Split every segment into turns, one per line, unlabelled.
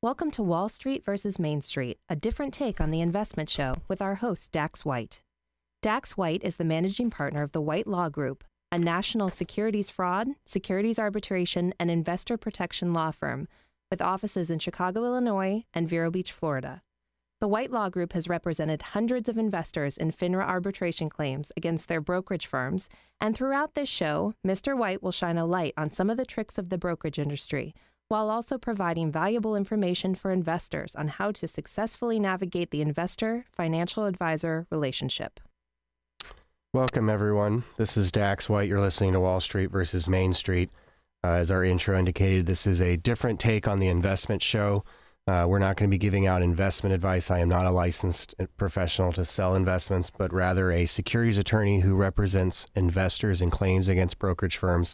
Welcome to Wall Street versus Main Street, a different take on the investment show with our host, Dax White. Dax White is the managing partner of the White Law Group, a national securities fraud, securities arbitration, and investor protection law firm with offices in Chicago, Illinois, and Vero Beach, Florida. The White Law Group has represented hundreds of investors in FINRA arbitration claims against their brokerage firms, and throughout this show, Mr. White will shine a light on some of the tricks of the brokerage industry, while also providing valuable information for investors on how to successfully navigate the investor-financial advisor relationship.
Welcome, everyone. This is Dax White. You're listening to Wall Street versus Main Street. As our intro indicated, this is a different take on the investment show. We're not going to be giving out investment advice. I am not a licensed professional to sell investments, but rather a securities attorney who represents investors in claims against brokerage firms.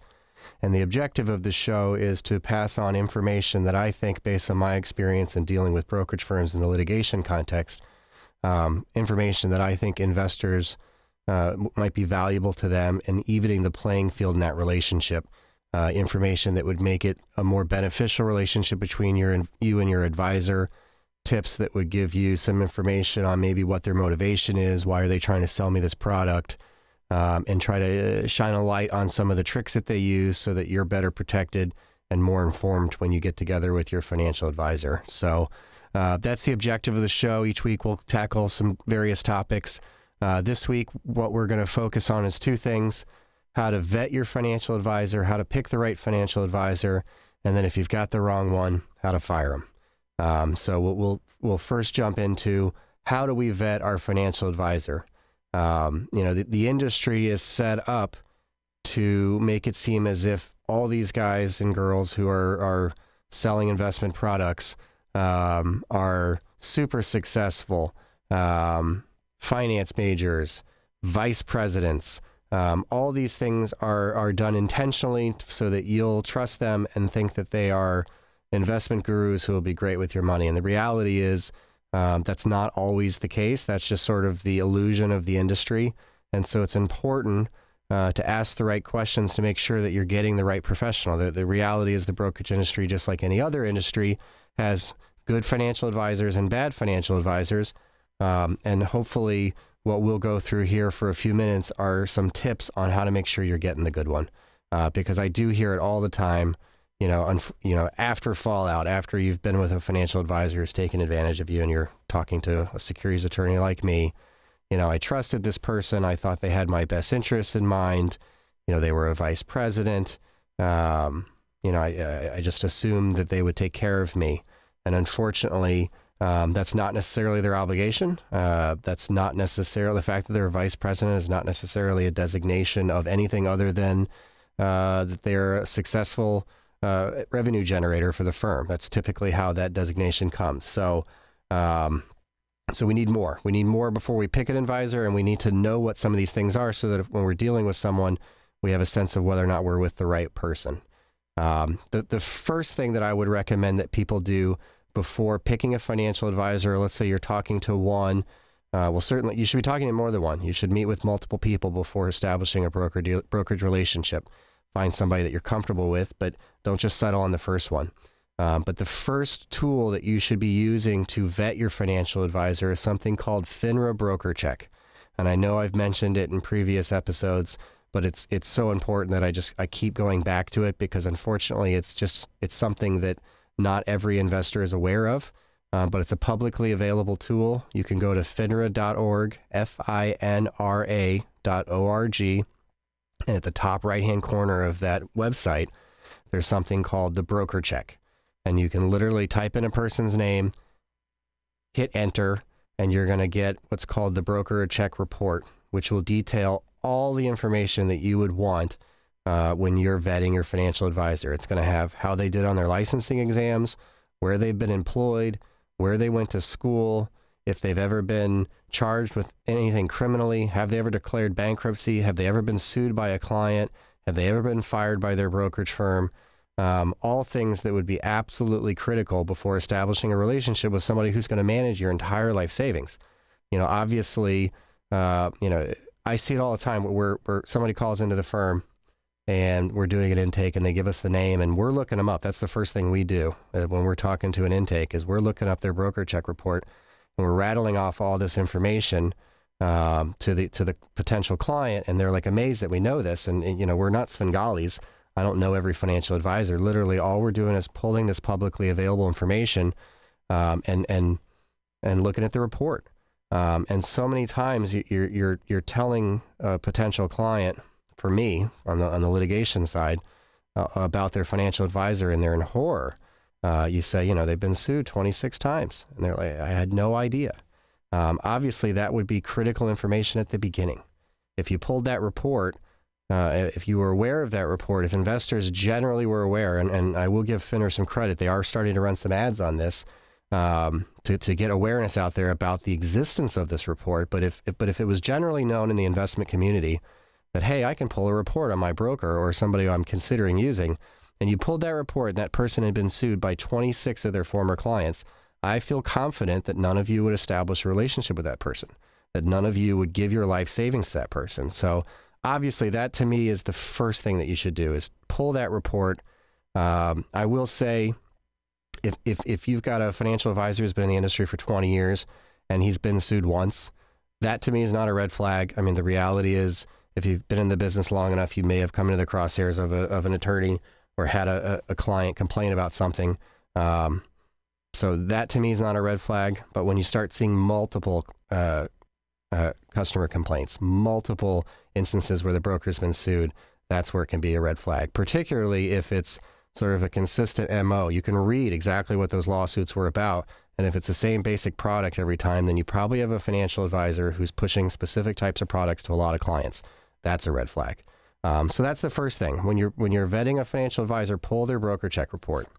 And the objective of the show is to pass on information that I think, based on my experience in dealing with brokerage firms in the litigation context, information that I think investors might be valuable to them in evening the playing field in that relationship. Information that would make it a more beneficial relationship between you and your advisor, tips that would give you some information on maybe what their motivation is, why are they trying to sell me this product, and try to shine a light on some of the tricks that they use so that you're better protected and more informed when you get together with your financial advisor. So that's the objective of the show. Each week we'll tackle some various topics. This week, what we're going to focus on is two things: how to vet your financial advisor, how to pick the right financial advisor, and then if you've got the wrong one, how to fire them. So we'll first jump into how do we vet our financial advisor. The industry is set up to make it seem as if all these guys and girls who are selling investment products are super successful, finance majors, vice presidents. All these things are done intentionally so that you'll trust them and think that they are investment gurus who will be great with your money. And the reality is that's not always the case. That's just sort of the illusion of the industry. And so it's important to ask the right questions to make sure that you're getting the right professional. The reality is the brokerage industry, just like any other industry, has good financial advisors and bad financial advisors. And hopefully what we'll go through here for a few minutes are some tips on how to make sure you're getting the good one. Because I do hear it all the time, after fallout, after you've been with a financial advisor who's taken advantage of you and you're talking to a securities attorney like me. I trusted this person. I thought they had my best interests in mind. They were a vice president. I just assumed that they would take care of me. And unfortunately, that's not necessarily their obligation. That's not necessarily, the fact that they're a vice president is not necessarily a designation of anything other than that they're a successful revenue generator for the firm. That's typically how that designation comes. So we need more. We need more before we pick an advisor, and we need to know what some of these things are so that when we're dealing with someone, we have a sense of whether or not we're with the right person. The first thing that I would recommend that people do before picking a financial advisor, let's say you're talking to one, certainly you should be talking to more than one. You should meet with multiple people before establishing a brokerage relationship. Find somebody that you're comfortable with, but don't just settle on the first one. But the first tool that you should be using to vet your financial advisor is something called FINRA Broker Check. And I know I've mentioned it in previous episodes, but it's so important that I keep going back to it because unfortunately it's something that not every investor is aware of, but it's a publicly available tool. You can go to finra.org, FINRA.org, and at the top right-hand corner of that website, there's something called the broker check. And you can literally type in a person's name, hit enter, and you're going to get what's called the broker check report, which will detail all the information that you would want when you're vetting your financial advisor. It's going to have how they did on their licensing exams, where they've been employed, where they went to school, if they've ever been charged with anything criminally, have they ever declared bankruptcy, have they ever been sued by a client, have they ever been fired by their brokerage firm, all things that would be absolutely critical before establishing a relationship with somebody who's going to manage your entire life savings. Obviously, I see it all the time where somebody calls into the firm and we're doing an intake and they give us the name and we're looking them up. That's the first thing we do when we're talking to an intake is we're looking up their broker check report and we're rattling off all this information to the potential client, and they're like amazed that we know this. And you know, we're not Svengalis. I don't know every financial advisor. Literally, all we're doing is pulling this publicly available information and looking at the report. And so many times you're telling a potential client, for me on the litigation side, about their financial advisor, and they're in horror. You say, you know, they've been sued 26 times, and they're like, I had no idea. Obviously, that would be critical information at the beginning. If you pulled that report, if you were aware of that report, if investors generally were aware, and I will give Finner some credit, they are starting to run some ads on this to get awareness out there about the existence of this report. But if it was generally known in the investment community that, hey, I can pull a report on my broker or somebody I'm considering using, and you pulled that report and that person had been sued by 26 of their former clients, I feel confident that none of you would establish a relationship with that person, that none of you would give your life savings to that person. So obviously that to me is the first thing that you should do, is pull that report. I will say, if you've got a financial advisor who's been in the industry for 20 years and he's been sued once, that to me is not a red flag. I mean, the reality is, if you've been in the business long enough, you may have come into the crosshairs of an attorney or had a client complain about something. So that to me is not a red flag. But when you start seeing multiple customer complaints, multiple instances where the broker's been sued, that's where it can be a red flag, particularly if it's sort of a consistent MO. You can read exactly what those lawsuits were about. And if it's the same basic product every time, then you probably have a financial advisor who's pushing specific types of products to a lot of clients. That's a red flag. So that's the first thing. When you're vetting a financial advisor, pull their broker check report.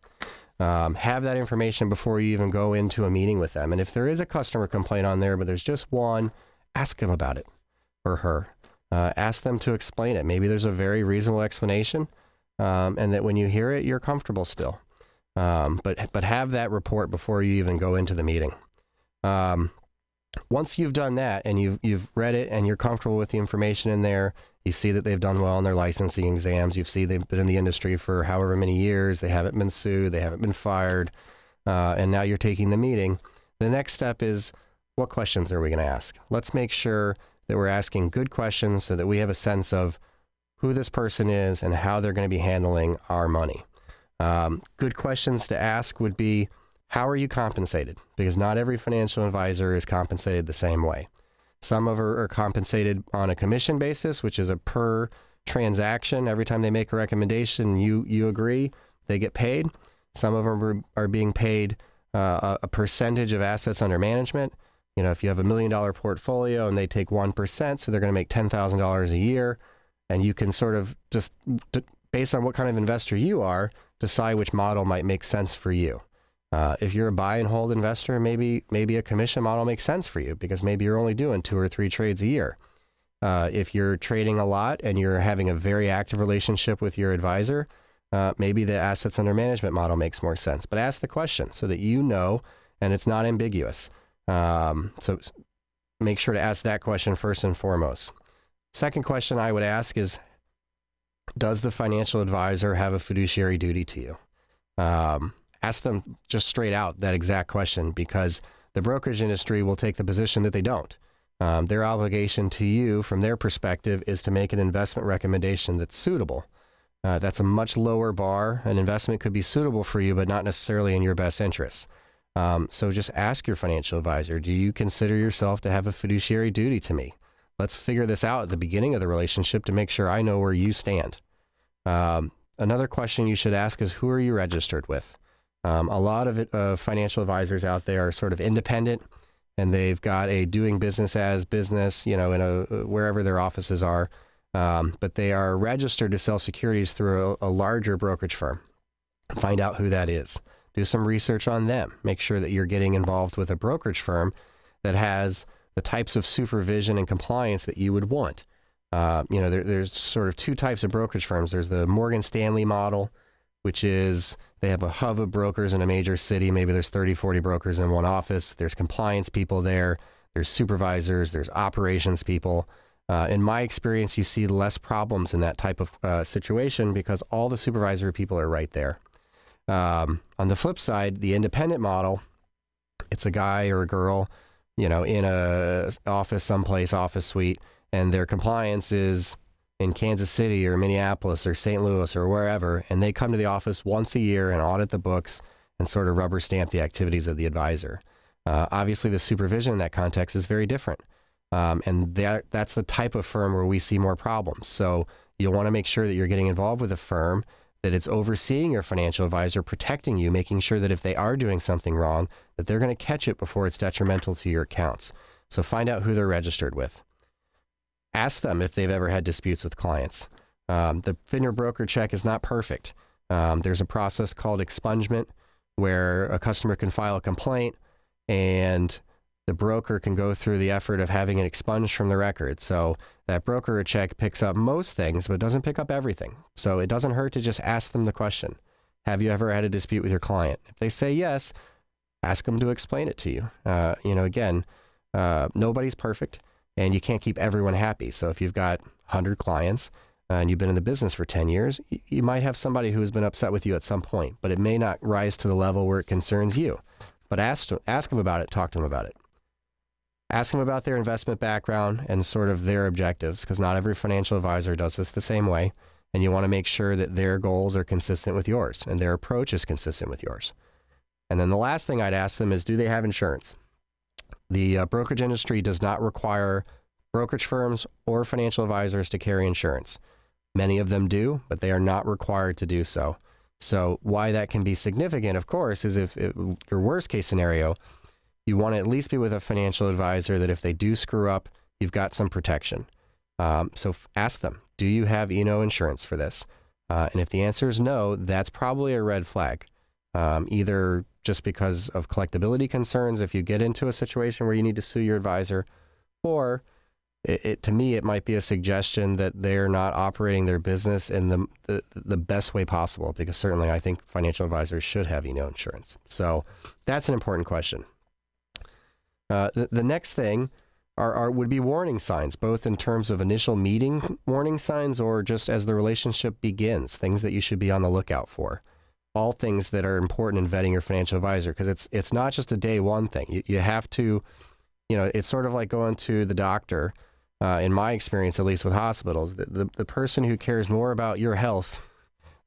Have that information before you even go into a meeting with them. And if there is a customer complaint on there, but there's just one, ask them about it, or her. Ask them to explain it. Maybe there's a very reasonable explanation, and that when you hear it, you're comfortable still. But have that report before you even go into the meeting. Once you've done that and you've read it and you're comfortable with the information in there, you see that they've done well on their licensing exams, you see they've been in the industry for however many years, they haven't been sued, they haven't been fired, and now you're taking the meeting. The next step is, what questions are we going to ask? Let's make sure that we're asking good questions so that we have a sense of who this person is and how they're going to be handling our money. Good questions to ask would be, how are you compensated? Because not every financial advisor is compensated the same way. Some of them are compensated on a commission basis, which is a per transaction. Every time they make a recommendation, you agree, they get paid. Some of them are being paid a percentage of assets under management. You know, if you have $1 million portfolio and they take 1%, so they're going to make $10,000 a year, and you can sort of just, based on what kind of investor you are, decide which model might make sense for you. If you're a buy and hold investor, maybe a commission model makes sense for you because maybe you're only doing 2 or 3 trades a year. If you're trading a lot and you're having a very active relationship with your advisor, maybe the assets under management model makes more sense. But ask the question so that you know and it's not ambiguous. So make sure to ask that question first and foremost. Second question I would ask is, does the financial advisor have a fiduciary duty to you? Ask them just straight out that exact question, because the brokerage industry will take the position that they don't. Their obligation to you from their perspective is to make an investment recommendation that's suitable. That's a much lower bar. An investment could be suitable for you, but not necessarily in your best interests. So just ask your financial advisor, do you consider yourself to have a fiduciary duty to me? Let's figure this out at the beginning of the relationship to make sure I know where you stand. Another question you should ask is, who are you registered with? A lot of financial advisors out there are sort of independent, and they've got a doing business as business, you know, in wherever their offices are, but they are registered to sell securities through a larger brokerage firm. Find out who that is. Do some research on them. Make sure that you're getting involved with a brokerage firm that has the types of supervision and compliance that you would want. You know, there's sort of 2 types of brokerage firms. There's the Morgan Stanley model, which is they have a hub of brokers in a major city. Maybe there's 30, 40 brokers in one office. There's compliance people there. There's supervisors. There's operations people. In my experience, you see less problems in that type of situation because all the supervisory people are right there. On the flip side, the independent model, it's a guy or a girl, in a office someplace, office suite, and their compliance is in Kansas City or Minneapolis or St. Louis or wherever, and they come to the office once a year and audit the books and sort of rubber stamp the activities of the advisor. Obviously, the supervision in that context is very different. And that's the type of firm where we see more problems. So you'll want to make sure that you're getting involved with a firm, that it's overseeing your financial advisor, protecting you, making sure that if they are doing something wrong, that they're going to catch it before it's detrimental to your accounts. So find out who they're registered with. Ask them if they've ever had disputes with clients. The FINRA broker check is not perfect. There's a process called expungement where a customer can file a complaint and the broker can go through the effort of having it expunged from the record. So that broker check picks up most things, but doesn't pick up everything. So it doesn't hurt to just ask them the question. Have you ever had a dispute with your client? If they say yes, ask them to explain it to you. Again, nobody's perfect and you can't keep everyone happy. So if you've got 100 clients and you've been in the business for 10 years, you might have somebody who has been upset with you at some point, but it may not rise to the level where it concerns you. But ask them about it, talk to them about it. Ask them about their investment background and sort of their objectives, because not every financial advisor does this the same way. And you want to make sure that their goals are consistent with yours and their approach is consistent with yours. And then the last thing I'd ask them is, do they have insurance? The brokerage industry does not require brokerage firms or financial advisors to carry insurance. Many of them do, but they are not required to do so. So why that can be significant, of course, is if your worst case scenario, you want to at least be with a financial advisor that if they do screw up, you've got some protection. So ask them, do you have E&O insurance for this? And if the answer is no, that's probably a red flag. Either just because of collectability concerns if you get into a situation where you need to sue your advisor, or to me, it might be a suggestion that they're not operating their business in the best way possible, because certainly I think financial advisors should have E&O insurance. So that's an important question. The next thing would be warning signs, both in terms of initial meeting warning signs or just as the relationship begins, things that you should be on the lookout for. All things that are important in vetting your financial advisor, because it's not just a day one thing. You have to, it's sort of like going to the doctor. In my experience, at least with hospitals, the person who cares more about your health,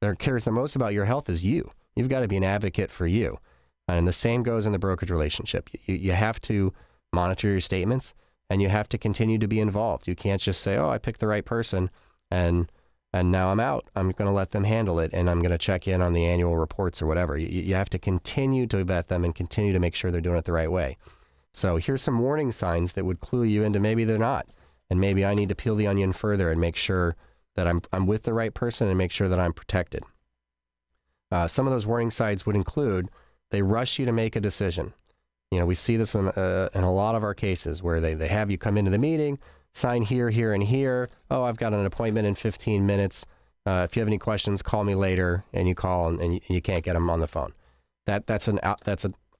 or cares the most about your health, is you. You've got to be an advocate for you. And the same goes in the brokerage relationship. You have to monitor your statements, and you have to continue to be involved. You can't just say, oh, I picked the right person, and now I'm out. I'm going to let them handle it, and I'm going to check in on the annual reports or whatever. You have to continue to vet them and continue to make sure they're doing it the right way. So here's some warning signs that would clue you into maybe they're not. And maybe I need to peel the onion further and make sure that I'm with the right person and make sure that I'm protected. Some of those warning signs would include they rush you to make a decision. We see this in a lot of our cases where they have you come into the meeting, sign here, here, and here. Oh, I've got an appointment in 15 minutes. If you have any questions, call me later. And you call and you can't get them on the phone. That's an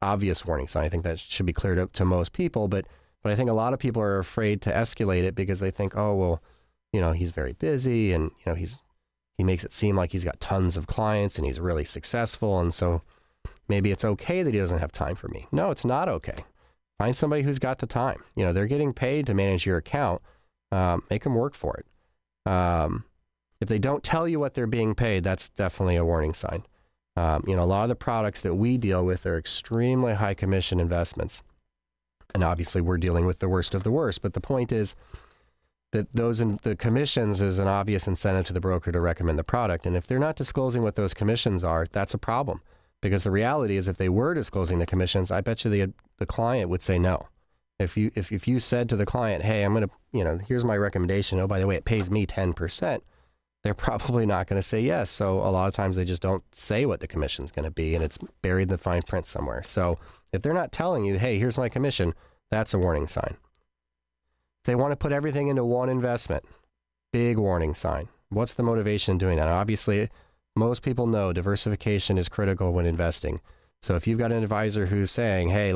obvious warning sign. I think that should be clear to most people, but I think a lot of people are afraid to escalate it because they think, oh, well, he's very busy and, he makes it seem like he's got tons of clients and he's really successful. And so maybe it's okay that he doesn't have time for me. No, it's not okay. Find somebody who's got the time. They're getting paid to manage your account. Make them work for it. If they don't tell you what they're being paid, that's definitely a warning sign. A lot of the products that we deal with are extremely high commission investments. And obviously we're dealing with the worst of the worst. But the point is that the commissions is an obvious incentive to the broker to recommend the product. And if they're not disclosing what those commissions are, that's a problem. Because the reality is if they were disclosing the commissions, I bet you the client would say no. If you said to the client, hey, I'm going to, here's my recommendation. Oh, by the way, it pays me 10%. They're probably not going to say yes. So a lot of times they just don't say what the commission is going to be, and it's buried in the fine print somewhere. So if they're not telling you, hey, here's my commission, that's a warning sign. If they want to put everything into one investment, big warning sign. What's the motivation in doing that? Obviously, most people know diversification is critical when investing. So if you've got an advisor who's saying, hey,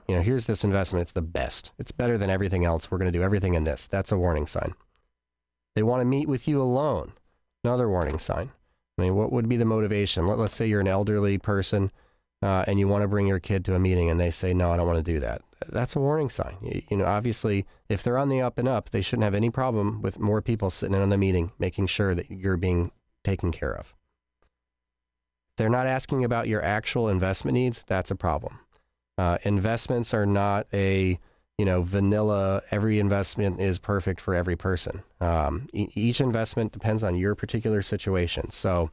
here's this investment, it's the best. It's better than everything else. We're going to do everything in this. That's a warning sign. They want to meet with you alone. Another warning sign. I mean, what would be the motivation? Let's say you're an elderly person and you want to bring your kid to a meeting and they say, no, I don't want to do that. That's a warning sign. You know, obviously, if they're on the up and up, they shouldn't have any problem with more people sitting in on the meeting, making sure that you're being taken care of. If they're not asking about your actual investment needs, that's a problem. Investments are not a, vanilla, every investment is perfect for every person. Each investment depends on your particular situation. So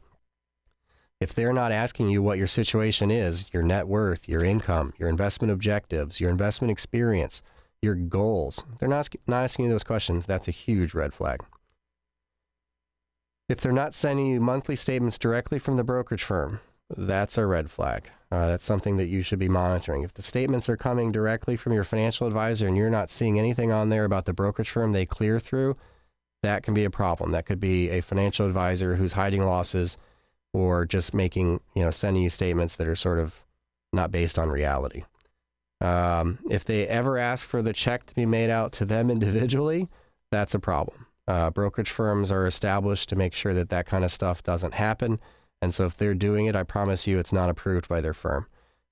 if they're not asking you what your situation is, your net worth, your income, your investment objectives, your investment experience, your goals, they're not asking you those questions, that's a huge red flag. If they're not sending you monthly statements directly from the brokerage firm, that's a red flag. That's something that you should be monitoring. If the statements are coming directly from your financial advisor and you're not seeing anything on there about the brokerage firm they clear through, that can be a problem. That could be a financial advisor who's hiding losses or just making, sending you statements that are sort of not based on reality. If they ever ask for the check to be made out to them individually, that's a problem. Brokerage firms are established to make sure that that kind of stuff doesn't happen. And so if they're doing it, I promise you it's not approved by their firm.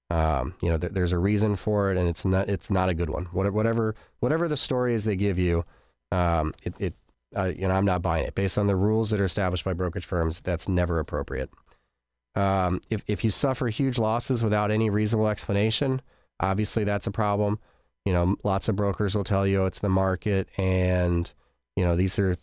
There's a reason for it, and it's not a good one. Whatever the story is they give you, I'm not buying it. Based on the rules that are established by brokerage firms, that's never appropriate. If you suffer huge losses without any reasonable explanation, obviously that's a problem. Lots of brokers will tell you it's the market and, these are,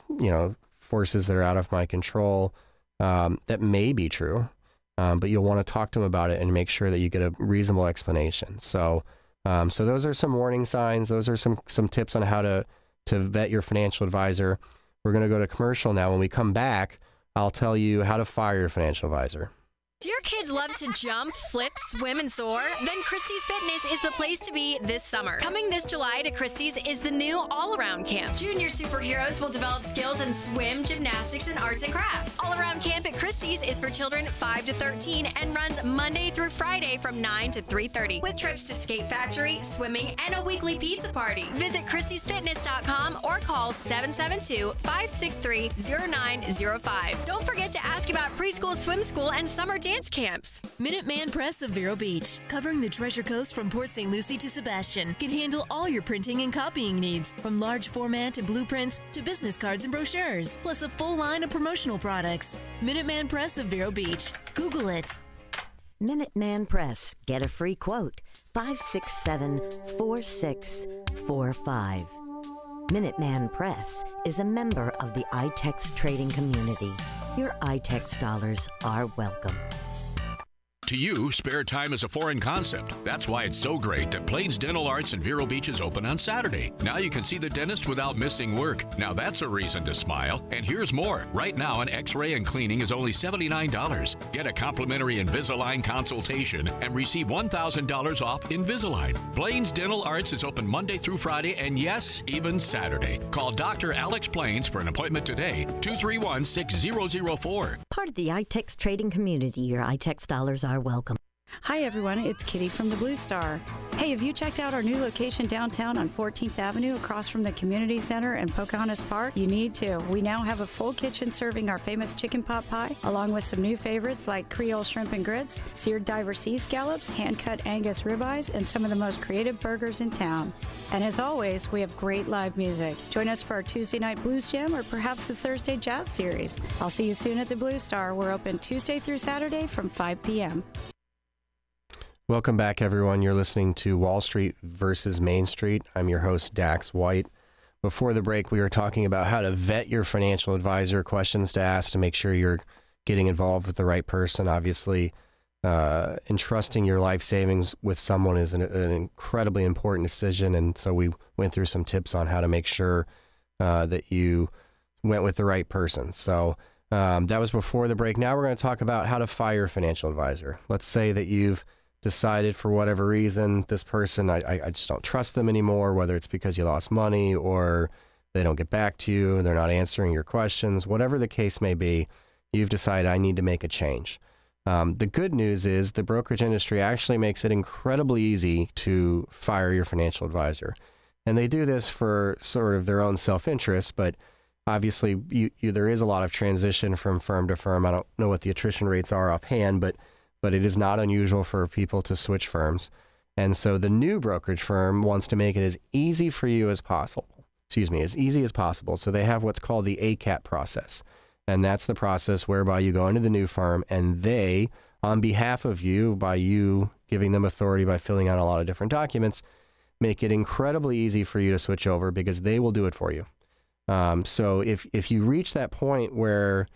forces that are out of my control. That may be true, but you'll want to talk to them about it and make sure that you get a reasonable explanation. So those are some warning signs. Those are some tips on how to vet your financial advisor. We're going to go to commercial now. When we come back, I'll tell you how to fire your financial advisor.
Do your kids love to jump, flip, swim, and soar? Then Christie's Fitness is the place to be this summer. Coming this July to Christie's is the new all-around camp. Junior superheroes will develop skills in swim, gymnastics, and arts and crafts. All-around camp at Christie's is for children 5 to 13 and runs Monday through Friday from 9 to 3:30 with trips to Skate Factory, swimming, and a weekly pizza party. Visit christiesfitness.com or call 772-563-0905. Don't forget to ask about preschool swim school and summer dance camps.
Minuteman Press of Vero Beach, covering the Treasure Coast from Port St. Lucie to Sebastian, can handle all your printing and copying needs, from large format and blueprints to business cards and brochures, plus a full line of promotional products. Minuteman Press of Vero Beach. Google it.
Minuteman Press. Get a free quote. 567-4645. Minuteman Press is a member of the iTex trading community. Your iTex dollars are welcome.
To you, spare time is a foreign concept. That's why it's so great that Plains Dental Arts in Vero Beach is open on Saturday. Now you can see the dentist without missing work. Now that's a reason to smile. And here's more. Right now, an x-ray and cleaning is only $79. Get a complimentary Invisalign consultation and receive $1,000 off Invisalign. Plains Dental Arts is open Monday through Friday and yes, even Saturday. Call Dr. Alex Plains for an appointment today, 231-6004.
Part of the iTex trading community, your iTex dollars are welcome.
Hi everyone, it's Kitty from the Blue Star. Hey, have you checked out our new location downtown on 14th Avenue across from the Community Center and Pocahontas Park? You need to. We now have a full kitchen serving our famous chicken pot pie, along with some new favorites like Creole shrimp and grits, seared diver sea scallops, hand-cut Angus ribeyes, and some of the most creative burgers in town. And as always, we have great live music. Join us for our Tuesday night blues jam or perhaps the Thursday jazz series. I'll see you soon at the Blue Star. We're open Tuesday through Saturday from 5 p.m.
Welcome back, everyone. You're listening to Wall Street versus Main Street. I'm your host, Dax White. Before the break, we were talking about how to vet your financial advisor, questions to ask to make sure you're getting involved with the right person. Obviously, entrusting your life savings with someone is an incredibly important decision, and so we went through some tips on how to make sure that you went with the right person. So that was before the break. Now we're going to talk about how to fire a financial advisor. Let's say that you've decided for whatever reason, this person, I just don't trust them anymore, whether it's because you lost money or they don't get back to you, they're not answering your questions, whatever the case may be, you've decided I need to make a change. The good news is the brokerage industry actually makes it incredibly easy to fire your financial advisor. And they do this for sort of their own self-interest, but Obviously, there is a lot of transition from firm to firm. I don't know what the attrition rates are offhand, but it is not unusual for people to switch firms. And so the new brokerage firm wants to make it as easy for you as possible. As easy as possible. So they have what's called the ACAT process. And that's the process whereby you go into the new firm and they, on behalf of you, by you giving them authority by filling out a lot of different documents, make it incredibly easy for you to switch over because they will do it for you. So if you reach that point where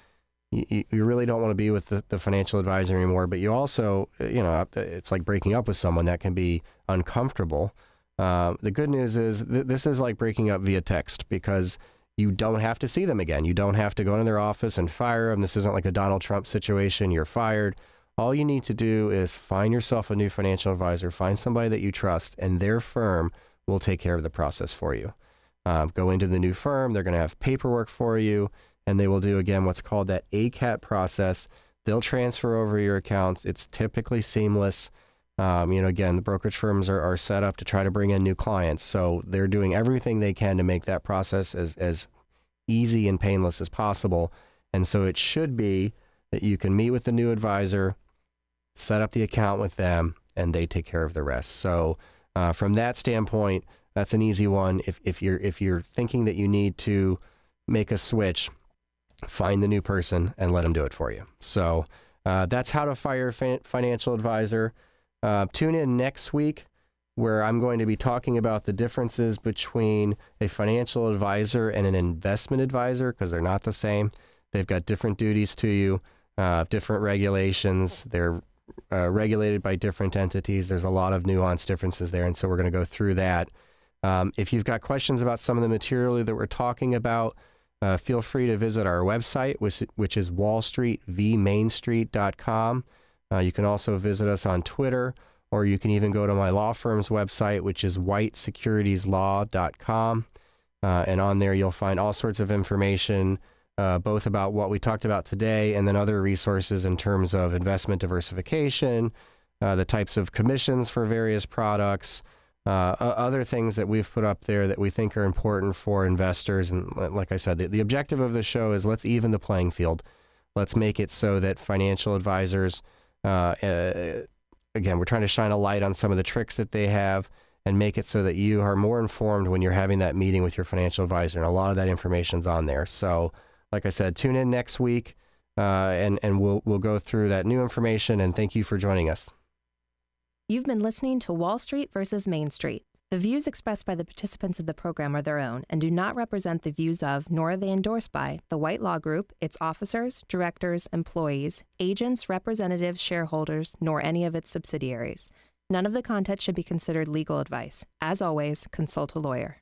you really don't want to be with the financial advisor anymore, but you also, it's like breaking up with someone that can be uncomfortable. The good news is this is like breaking up via text because you don't have to see them again. You don't have to go into their office and fire them. This isn't like a Donald Trump situation. You're fired. All you need to do is find yourself a new financial advisor, find somebody that you trust, and their firm will take care of the process for you. Go into the new firm. They're going to have paperwork for you, and they will do, again, what's called that ACAT process. They'll transfer over your accounts. It's typically seamless. Again, the brokerage firms are set up to try to bring in new clients. So they're doing everything they can to make that process as easy and painless as possible. And so it should be that you can meet with the new advisor, set up the account with them, and they take care of the rest. So from that standpoint, that's an easy one. If you're thinking that you need to make a switch, find the new person and let them do it for you. So that's how to fire a financial advisor. Tune in next week where I'm going to be talking about the differences between a financial advisor and an investment advisor because they're not the same. They've got different duties to you, different regulations. They're regulated by different entities. There's a lot of nuanced differences there, and so we're going to go through that. If you've got questions about some of the material that we're talking about, feel free to visit our website, which is wallstreetvmainstreet.com. You can also visit us on Twitter, or you can even go to my law firm's website, which is whitesecuritieslaw.com. And on there, you'll find all sorts of information, both about what we talked about today and then other resources in terms of investment diversification, the types of commissions for various products, other things that we've put up there that we think are important for investors. And like I said, the objective of the show is let's even the playing field. Let's make it so that financial advisors, again, we're trying to shine a light on some of the tricks that they have and make it so that you are more informed when you're having that meeting with your financial advisor. And a lot of that information's on there. So like I said, tune in next week and we'll go through that new information. And thank you for joining us.
You've been listening to Wall Street versus Main Street. The views expressed by the participants of the program are their own and do not represent the views of, nor are they endorsed by, the White Law Group, its officers, directors, employees, agents, representatives, shareholders, nor any of its subsidiaries. None of the content should be considered legal advice. As always, consult a lawyer.